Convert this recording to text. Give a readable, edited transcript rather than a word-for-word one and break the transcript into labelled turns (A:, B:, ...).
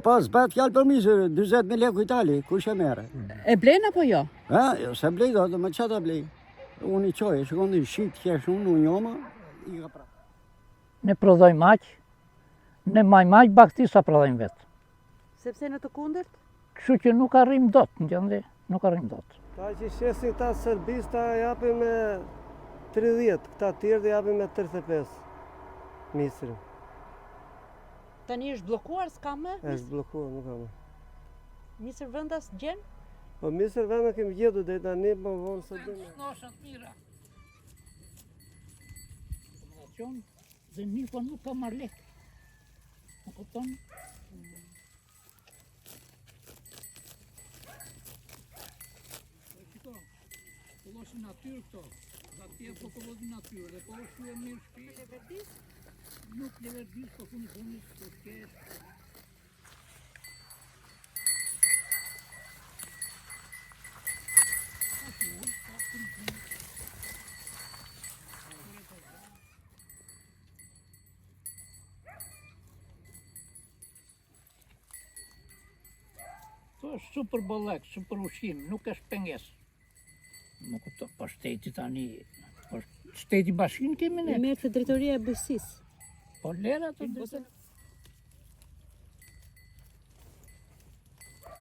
A: po, s'bat fjallë për misër, 20.000 lekë Itali, kush e mere?
B: E blen apo jo?
A: Jo, se blej do, më që ta blej? Unë i qoj, shkon të shqit, kesh unë, njoma, i ka pra.
C: Ne prodhojmë maq, ne maj bakti sa prodhojmë vetë.
B: Sepse në të kundërt?
C: Kështu që nuk arrim dot, në gjendje, nuk arrim dot.
D: Ta që shesin këta serbista japim me 30, këta tjerë dhe japim me 35 misrin.
B: Tani është bllokuar, s'ka më?
D: Është bllokuar, nuk ka më.
B: Misër vendas gjen?
D: Po misër venda kemi gjetur dhe tani po vonë së dy.
C: Snoshat mira. Dhe një po nuk ka marrë lekë. Në kupton? Kollosh në natyrë këto, dhe atje po kollosh në natyrë, dhe po është e mirë shpi.
B: Leverdis?
C: Nuk leverdis, po funit, po shkesh. Këto është super bollek, super ushqim, nuk është penges. Më kupton, po shteti tani, po shteti bashkinë kemi ne.
B: Merret drejtoria e bujqësisë.
C: Po lera të